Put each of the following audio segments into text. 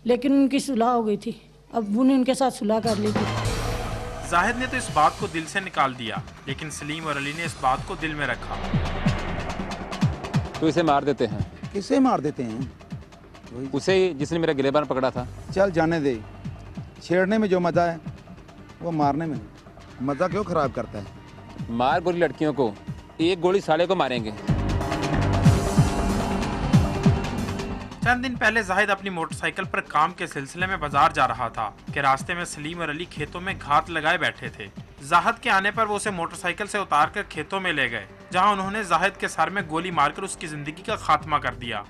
लेकिन उनकी सुलह हो गई थी। अब्बू ने उनके साथ सुलह कर ली थी। जाहिद ने तो इस बात को दिल से निकाल दिया, लेकिन सलीम और अली ने इस बात को दिल में रखा। तो इसे मार देते हैं। किसे मार देते हैं? उसे जिसने मेरा गिरेबान पकड़ा था। चल जाने दे, छेड़ने में जो मज़ा है वो मारने में नहीं। मज़ा क्यों ख़राब करता है? मार गोली लड़कियों को, एक गोली साले को मारेंगे। चंद दिन पहले जाहिद अपनी मोटरसाइकिल पर काम के सिलसिले में बाजार जा रहा था कि रास्ते में सलीम और अली खेतों में घात लगाए बैठे थे। जाहिद के आने पर वो उसे मोटरसाइकिल से उतारकर खेतों में ले गए, जहां उन्होंने जाहिद के सर में गोली मारकर उसकी जिंदगी का खात्मा कर दिया।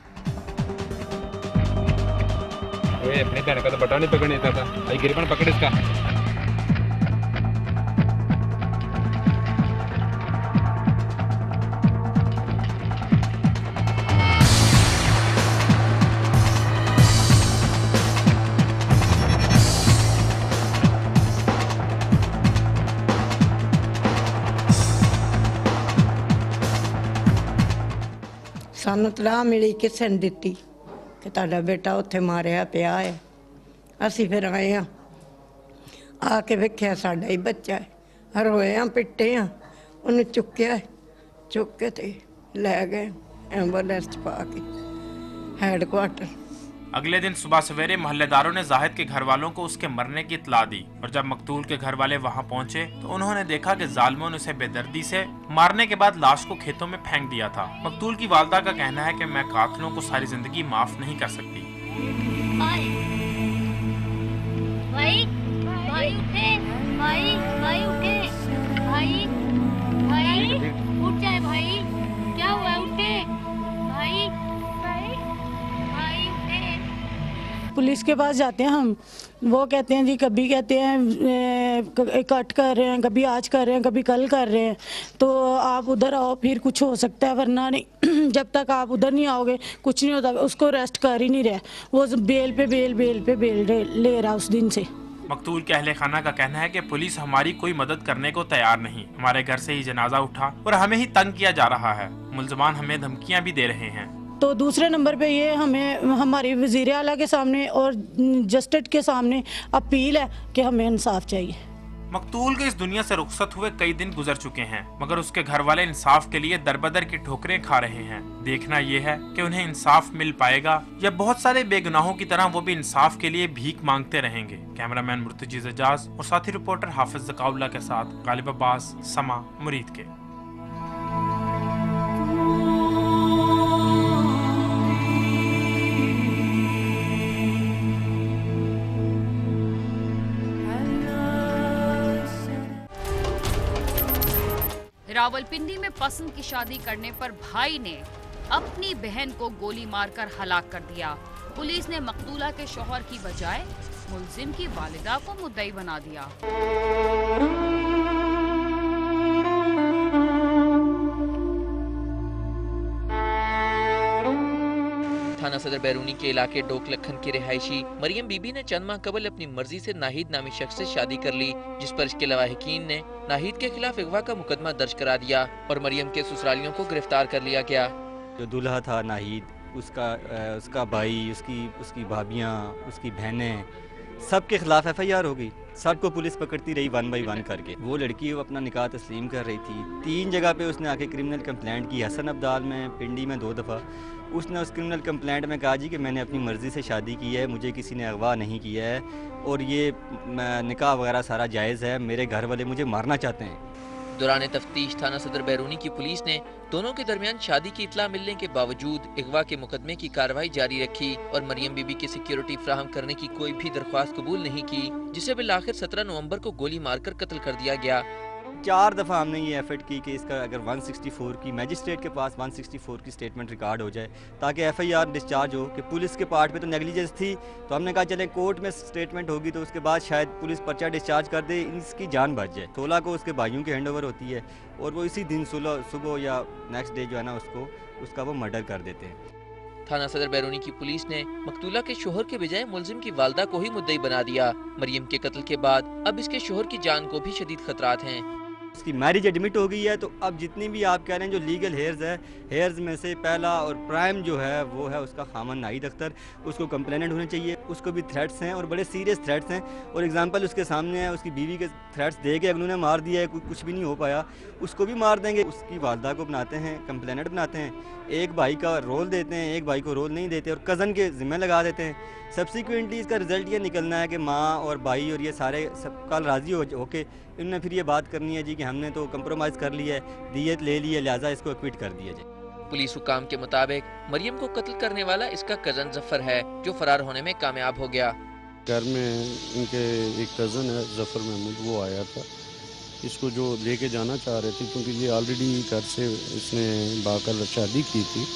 अपने का तो बटा नहीं पकड़ने था, आई गिरबान पकड़ इसका। ਸਾਨੂੰ ਤਲਾਹ ਮਿਲੀ ਕਿਸੇ ਨੇ ਦਿੱਤੀ ਕਿ ਤੁਹਾਡਾ ਬੇਟਾ ਉੱਥੇ ਮਾਰਿਆ ਪਿਆ ਹੈ। ਅਸੀਂ ਫਿਰ ਆਏ ਆ ਕੇ ਵੇਖਿਆ ਸਾਡਾ ਹੀ ਬੱਚਾ ਹੈ। ਰੋਏ ਆ, ਪਿੱਟੇ ਆ, ਉਹਨੂੰ ਚੁੱਕਿਆ, ਚੁੱਕ ਕੇ ਤੇ ਲੈ ਗਏ ਐਂਬੂਲੈਂਸ 'ਚ ਪਾ ਕੇ हेडक्वार्टर। अगले दिन सुबह सवेरे मोहल्लेदारों ने जाहिद के घर वालों को उसके मरने की इत्तला दी और जब मकतूल के घर वाले वहां पहुंचे तो उन्होंने देखा कि जालिमों ने उसे बेदर्दी से मारने के बाद लाश को खेतों में फेंक दिया था। मकतूल की वालदा का कहना है कि मैं कातिलों को सारी जिंदगी माफ नहीं कर सकती। भाई भाई उठे, भाई उठे, भाई उठ जाए, भाई क्या हुआ, उठे भाई, पुलिस के पास जाते हैं हम, वो कहते हैं जी, कभी कहते हैं कट कर रहे हैं, कभी आज कर रहे हैं, कभी कल कर रहे हैं, तो आप उधर आओ फिर कुछ हो सकता है, वरना नहीं। जब तक आप उधर नहीं आओगे कुछ नहीं होता। उसको अरेस्ट कर ही नहीं रहे, वो बेल पे बेल ले रहा उस दिन से। मकतूल के अहले खाना का कहना है कि पुलिस हमारी कोई मदद करने को तैयार नहीं। हमारे घर से ही जनाजा उठा और हमें ही तंग किया जा रहा है। मुल्ज़िमान हमें धमकियां भी दे रहे हैं। तो दूसरे नंबर पे ये हमें हमारी वज़ीर आला के सामने और जस्टिस के सामने अपील है कि हमें इंसाफ चाहिए। मकतूल के इस दुनिया से रुखसत हुए कई दिन गुजर चुके हैं, मगर उसके घर वाले इंसाफ के लिए दरबदर की ठोकरें खा रहे हैं। देखना ये है कि उन्हें इंसाफ मिल पाएगा या बहुत सारे बेगुनाहों की तरह वो भी इंसाफ के लिए भीख मांगते रहेंगे। कैमरामैन मुर्तजी एजाज और साथी रिपोर्टर हाफिज ज़काउल्लाह के साथ गालिब अब्बास, समा मुरीद के। रावलपिंडी में पसंद की शादी करने पर भाई ने अपनी बहन को गोली मारकर हलाक कर दिया। पुलिस ने मकतूला के शौहर की बजाय मुलजिम की वालिदा को मुद्दई बना दिया। थाना सदर बैरूनी के इलाके डोक लखन की रिहायशी मरियम बीबी ने चंद माह कबल अपनी मर्जी से नाहिद नामी शख्स से शादी कर ली, जिस पर इसके लवाहिकीन ने नाहिद के खिलाफ अगवा का मुकदमा दर्ज करा दिया और मरियम के ससुरालियों को गिरफ्तार कर लिया गया। जो दूल्हा था नाहिद, उसका भाई, उसकी भाभियाँ, उसकी बहनें, सबके खिलाफ FIR हो गई। सबको पुलिस पकड़ती रही 1 बाई 1 करके। वो लड़की अपना निकाह तस्लीम कर रही थी। 3 जगह पे उसने आके क्रिमिनल कंप्लेंट की, हसन अब्दाल में, पिंडी में 2 दफ़ा। उसने उस क्रिमिनल कंप्लेंट में कहा जी कि मैंने अपनी मर्ज़ी से शादी की है, मुझे किसी ने अगवा नहीं किया है और ये निकाह वगैरह सारा जायज़ है, मेरे घर वाले मुझे मारना चाहते हैं। दौरान तफ्तीश थाना सदर बैरूनी की पुलिस ने दोनों के दरमियान शादी की इत्तला मिलने के बावजूद अगवा के मुकदमे की कार्रवाई जारी रखी और मरियम बीबी की सिक्योरिटी फ्राहम करने की कोई भी दरख्वास्त कबूल नहीं की, जिसे बिलाखिर 17 नवंबर को गोली मारकर कत्ल कर दिया गया। 4 दफ़ा हमने ये एफर्ट की कि इसका अगर 164 की मैजिस्ट्रेट के पास 164 की स्टेटमेंट रिकॉर्ड हो जाए ताकि FIR डिस्चार्ज हो कि पुलिस के पार्ट पे तो नेगलिजेंस थी, तो हमने कहा चले कोर्ट में स्टेटमेंट होगी तो उसके बाद शायद पुलिस पर्चा डिस्चार्ज कर दे, इसकी जान बच जाए। 16 को उसके भाइयों की हैंड ओवर होती है और वो इसी दिन सुबह या नेक्स्ट डे जो है ना उसका वो मर्डर कर देते हैं। थाना सदर बैरूनी की पुलिस ने मकतूला के शोहर के बजाय मुलजिम की वालदा को ही मुद्दई बना दिया। मरियम के कत्ल के बाद अब इसके शोहर की जान को भी शदीद खतरात हैं। उसकी मैरिज एडमिट हो गई है। तो अब जितनी भी आप कह रहे हैं जो लीगल हेयर्स है, हेयर्स में से पहला और प्राइम जो है वो है उसका खामन नाहिद अख्तर, उसको कंप्लेनेंट होने चाहिए। उसको भी थ्रेट्स हैं और बड़े सीरियस थ्रेट्स हैं, और एग्जांपल उसके सामने है, उसकी बीवी के थ्रेट्स दे के उन्होंने मार दिया है, कुछ भी नहीं हो पाया, उसको भी मार देंगे। उसकी वालदा को बनाते हैं कंप्लेनेंट बनाते हैं, एक भाई का रोल देते हैं, एक भाई को रोल नहीं देते और कज़न के ज़िम्मे लगा देते हैं। सब्सिक्वेंटली इसका रिज़ल्ट ये निकलना है कि माँ और भाई और ये सारे सब कल राज़ी होके इन्होंने फिर ये बात करनी है जी कि हमने तो कंप्रोमाइज़ कर लिया है, दियत ले ली है, लिहाजा इसको एक्विट कर दिया जाए। पुलिस हुकाम के मुताबिक मरियम को कत्ल करने वाला इसका कजन जफर है, जो फरार होने में कामयाब हो गया। घर में इनके एक कज़न है जफ़र महमूद, वो आया था, इसको जो लेके जाना चाह रहे थे क्योंकि ये ऑलरेडी घर से इसने बाकर शादी की थी।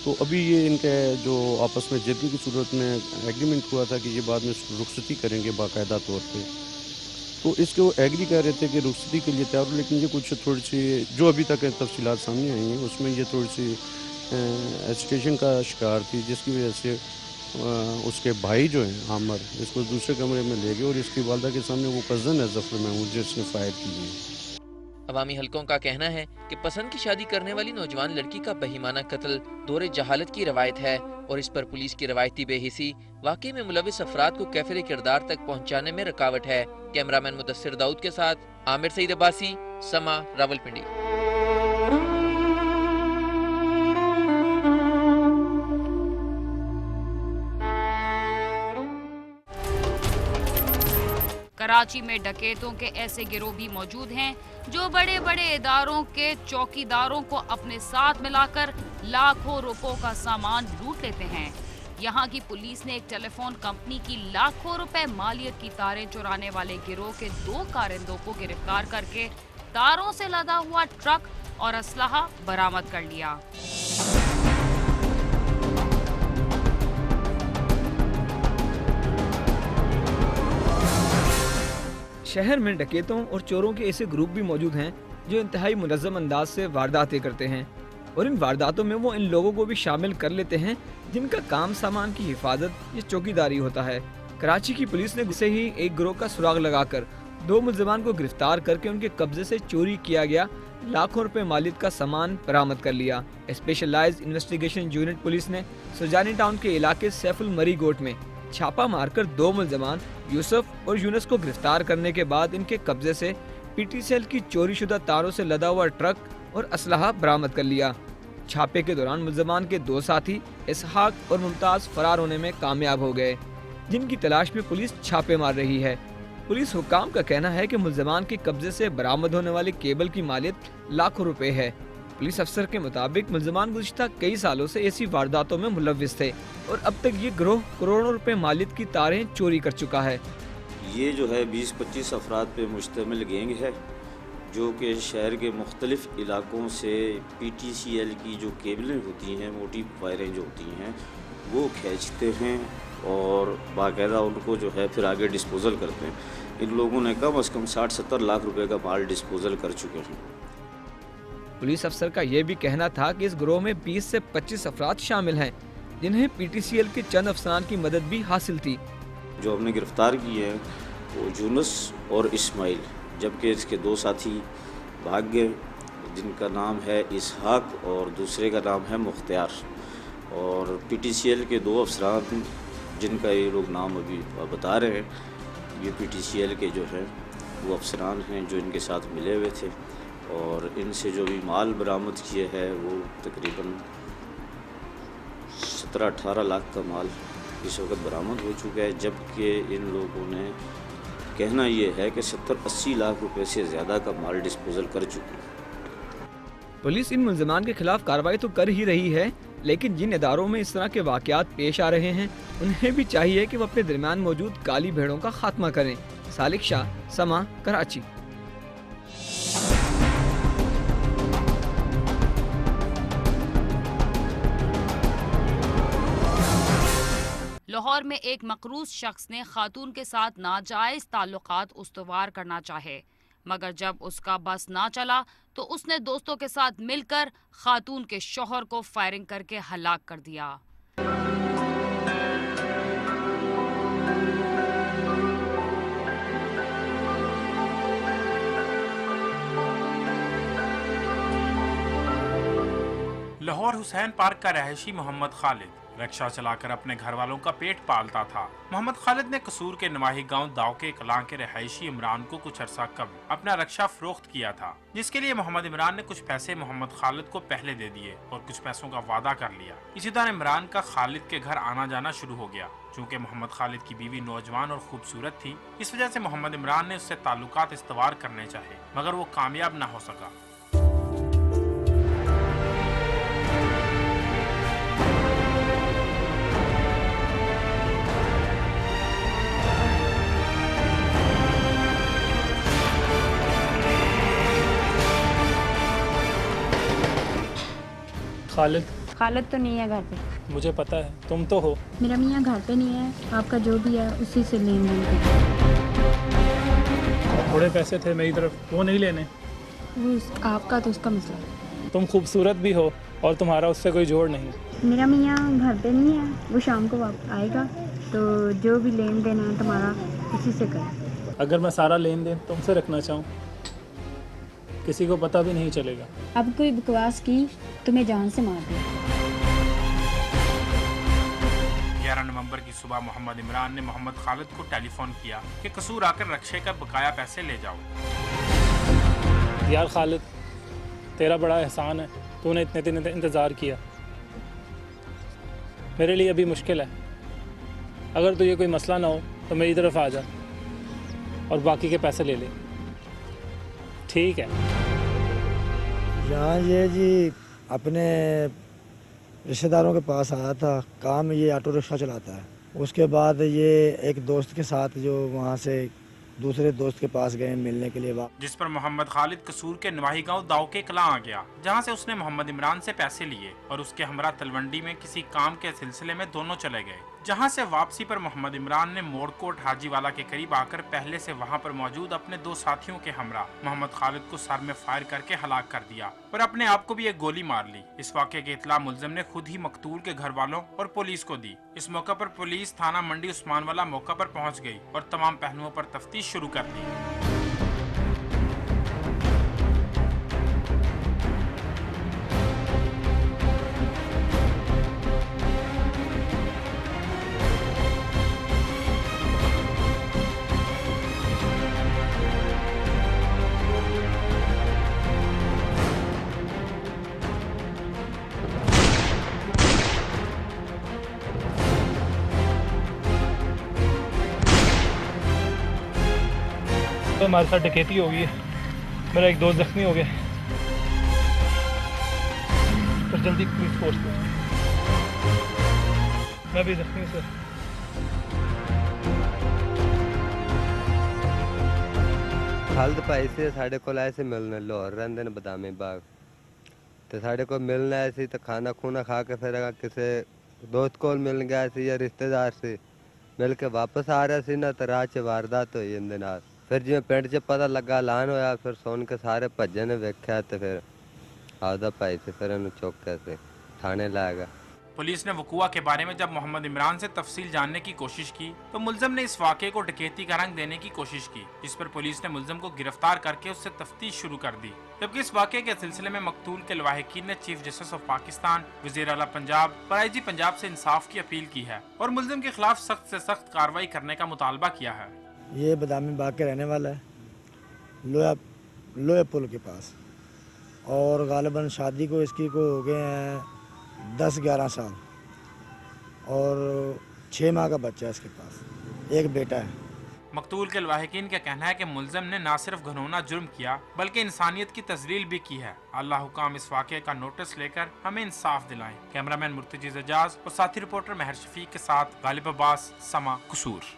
तो अभी ये इनके जो आपस में जल्दी की सूरत में एग्रीमेंट हुआ था कि ये बाद में रुखसती करेंगे बाकायदा तौर पे। तो इसके वो एग्री कर रहे थे कि रुखसती के लिए तैयार, लेकिन ये कुछ थोड़ी सी जो अभी तक तफसीलात सामने आई हैं उसमें ये थोड़ी सी एजिटेशन का शिकार थी, जिसकी वजह से उसके भाई जो हैं आमर, इसको दूसरे कमरे में ले गए और इसकी वालदा के सामने वो कज़न है जफ़र महमूद जिसने फायर की है। अवामी हलकों का कहना है कि पसंद की शादी करने वाली नौजवान लड़की का बेईमाना कत्ल दौरे जहालत की रवायत है और इस पर पुलिस की रवायती बेहिसी वाकई में मुलविस अफराद को कैफिर किरदार तक पहुँचाने में रुकावट है। कैमरामैन मुदस्सिर दाऊद के साथ आमिर सईद अब्बासी, समा, रावलपिंडी। कराची में डकैतों के ऐसे गिरोह भी मौजूद हैं जो बड़े बड़े इदारों के चौकीदारों को अपने साथ मिलाकर लाखों रुपयों का सामान लूट लेते हैं। यहाँ की पुलिस ने एक टेलीफोन कंपनी की लाखों रुपए मालियत की तारें चुराने वाले गिरोह के 2 कारिंदों को गिरफ्तार करके तारों से लदा हुआ ट्रक और असलहा बरामद कर लिया। शहर में डकैतों और चोरों के ऐसे ग्रुप भी मौजूद हैं जो इंतहाई मुनज़्ज़म अंदाज से वारदातें करते हैं और इन वारदातों में वो इन लोगों को भी शामिल कर लेते हैं जिनका काम सामान की हिफाजत या चौकीदारी होता है। कराची की पुलिस ने गुस्से ही एक गिरोह का सुराग लगाकर 2 मुल्ज़िमान को गिरफ्तार करके उनके कब्जे से चोरी किया गया लाखों रुपए मालियत का सामान बरामद कर लिया। स्पेशलाइज्ड इन्वेस्टिगेशन यूनिट पुलिस ने सुजानी टाउन के इलाके सैफुल मरी गोट में छापा मारकर 2 मुल्ज़िमान यूसुफ और यूनुस को गिरफ्तार करने के बाद इनके कब्जे से पीटीसीएल की चोरी शुदा तारों से लदा हुआ ट्रक और असलहा बरामद कर लिया। छापे के दौरान मुल्ज़िमान के 2 साथी इसहाक और मुमताज़ फरार होने में कामयाब हो गए, जिनकी तलाश में पुलिस छापे मार रही है। पुलिस हुकाम का कहना है कि मुल्ज़िमान के कब्जे से बरामद होने वाले केबल की मालियत लाखों रुपए है। पुलिस अफसर के मुताबिक मुल्ज़िमान गुज़िश्ता कई सालों से ऐसी वारदातों में मुलव्विस थे और अब तक ये गिरोह करोड़ों रुपए मालियत की तारें चोरी कर चुका है। ये जो है 20-25 अफराद पे मुश्तमिल गैंग है जो कि शहर के मुख्तलिफ इलाकों से पीटीसीएल की जो केबलें होती हैं, मोटी वायरें जो होती हैं, वो खींचते हैं और बाकायदा उनको जो है फिर आगे डिस्पोज़ल करते हैं। इन लोगों ने कम से कम 60-70 लाख रुपए का माल डिस्पोज़ल कर चुके हैं। पुलिस अफसर का यह भी कहना था कि इस गिरोह में 20 से 25 अफराद शामिल हैं जिन्हें पीटीसीएल के चंद अफसरान की मदद भी हासिल थी। जो हमने गिरफ्तार किए हैं वो यूनुस और इस्माइल, जबकि इसके 2 साथी भाग गए जिनका नाम है इसहाक और दूसरे का नाम है मुख्तियार। और पीटीसीएल के 2 अफसरान जिनका ये लोग नाम अभी बता रहे हैं, ये पीटीसीएल के जो है वो अफसरान हैं जो इनके साथ मिले हुए थे और इनसे जो भी माल बरामद किए है वो तकरीबन 17-18 लाख का माल इस वक्त बरामद हो चुका है, जबकि इन लोगों ने कहना ये है कि 70-80 लाख रुपए से ज़्यादा का माल डिस्पोजल कर चुके हैं। पुलिस इन मुल्ज़िमान के खिलाफ कार्रवाई तो कर ही रही है, लेकिन जिन इदारों में इस तरह के वाक़यात पेश आ रहे हैं उन्हें भी चाहिए कि वो अपने दरमियान मौजूद काली भेड़ों का खात्मा करें। सालिक शाह, समा, कराची। लाहौर में एक मकरूज शख्स ने खातून के साथ नाजायज ताल्लुकात उस्तवार करना चाहे, मगर जब उसका बस ना चला तो उसने दोस्तों के साथ मिलकर खातून के शौहर को फायरिंग करके हलाक कर दिया। लाहौर हुसैन पार्क का रहायशी मोहम्मद खालिद रिक्शा चलाकर अपने घर वालों का पेट पालता था। मोहम्मद खालिद ने कसूर के नवाही गांव दावके कलां के रहायशी इमरान को कुछ अरसा कबल अपना रिक्शा फरोख्त किया था, जिसके लिए मोहम्मद इमरान ने कुछ पैसे मोहम्मद खालिद को पहले दे दिए और कुछ पैसों का वादा कर लिया। इसी दौरान इमरान का खालिद के घर आना जाना शुरू हो गया। चूँकि मोहम्मद खालिद की बीवी नौजवान और खूबसूरत थी, इस वजह से मोहम्मद इमरान ने उससे ताल्लुकात इस्तवार करने चाहे, मगर वो कामयाब न हो सका। खालिद तो नहीं है घर पे। मुझे पता है, तुम तो हो। मेरा मियाँ घर पे नहीं है, आपका जो भी है उसी से लेन देन कर। थोड़े पैसे थे मेरी तरफ, वो नहीं लेने। वो आपका तो उसका मसला। तुम खूबसूरत भी हो और तुम्हारा उससे कोई जोड़ नहीं। मेरा मियाँ घर पे नहीं है, वो शाम को आएगा, तो जो भी लेन देन है तुम्हारा उसी से कर। अगर मैं सारा लेन देन तुमसे रखना चाहूँ, किसी को पता भी नहीं चलेगा। अब कोई बकवास की तुम्हें जान से मार दे। 11 नवंबर की सुबह मोहम्मद इमरान ने मोहम्मद खालिद को टेलीफोन किया कि कसूर आकर रक्शे का बकाया पैसे ले जाओ। यार खालिद, तेरा बड़ा एहसान है, तूने इतने दिन इंतज़ार किया। मेरे लिए अभी मुश्किल है, अगर तुझे कोई मसला ना हो तो मेरी तरफ आ जा और बाकी के पैसे ले ले, ठीक है? यहाँ ये जी अपने रिश्तेदारों के पास आया था, काम ये ऑटो रिक्शा चलाता है। उसके बाद ये एक दोस्त के साथ जो वहाँ से दूसरे दोस्त के पास गए मिलने के लिए, जिस पर मोहम्मद खालिद कसूर के नवाही गांव दावके कलां आ गया, जहां से उसने मोहम्मद इमरान से पैसे लिए और उसके हमरा तलवंडी में किसी काम के सिलसिले में दोनों चले गए। जहां से वापसी पर मोहम्मद इमरान ने मोड़कोट हाजीवाला के करीब आकर पहले से वहां पर मौजूद अपने 2 साथियों के हमरा मोहम्मद खालिद को सर में फायर करके हलाक कर दिया और अपने आप को भी एक गोली मार ली। इस वाक़े की इत्तला मुल्जिम ने खुद ही मकतूल के घर वालों और पुलिस को दी। इस मौका पर पुलिस थाना मंडी उस्मानवाला मौका पर पहुंच गई और तमाम पहलुओं पर तफ्तीश शुरू कर दी। तो हमारे साथ डकैती हो गई है, मेरा एक दोस्त जख्मी हो गया। तो जल्दी पुलिस फोर्स को, मैं भी जख्मी हूँ सर। खालिद भाई से साढ़े को आए से मिलने लाहौर रहते हैं बदामी बाग, तो साढ़े को मिलना ऐसे तो खाना खूना खा के फिर किसी दोस्त को मिल गया सी या रिश्तेदार से मिल के वापस आ रहा सी ना, तो राह च वारदात हुई इंदे नाल। फिर जिवें पिंड च पता लगा ऐलान होया, फिर सुन के सारे भज्जे ने वेख्या तो फिर आपदा भाई से फिर इन्हूं चुक के थाने ला गया। पुलिस ने वकुआ के बारे में जब मोहम्मद इमरान से तफसील जानने की कोशिश की तो मुल्जिम ने इस वाक़े को डकैती का रंग देने की कोशिश की, जिस पर पुलिस ने मुल्जिम को गिरफ्तार करके उससे तफ्तीश शुरू कर दी। जबकि इस वाक़े के सिलसिले में मकतूल के लवाहिकीन ने चीफ जस्टिस ऑफ पाकिस्तान, वज़ीर आला पंजाब और IG पंजाब से इंसाफ की अपील की है और मुल्जिम के खिलाफ सख्त से सख्त कार्रवाई करने का मुतालबा किया है। ये बदामी बाग के रहने वाला है, लोहे पुल के पास, और गालिबन शादी को इसकी को हो गए हैं 10-11 साल और 6 माह का बच्चा है इसके पास, एक बेटा है। मकतूल के लवाहिकीन का कहना है कि मुल्जिम ने न सिर्फ घनौना जुर्म किया बल्कि इंसानियत की तजलील भी की है। अल्लाह हुकाम इस वाक़े का नोटिस लेकर हमें इंसाफ दिलाएं। कैमरामैन मुर्तज़ा एजाज और साथी रिपोर्टर महर शफीक के साथ गालिब अब्बास, समा, कसूर।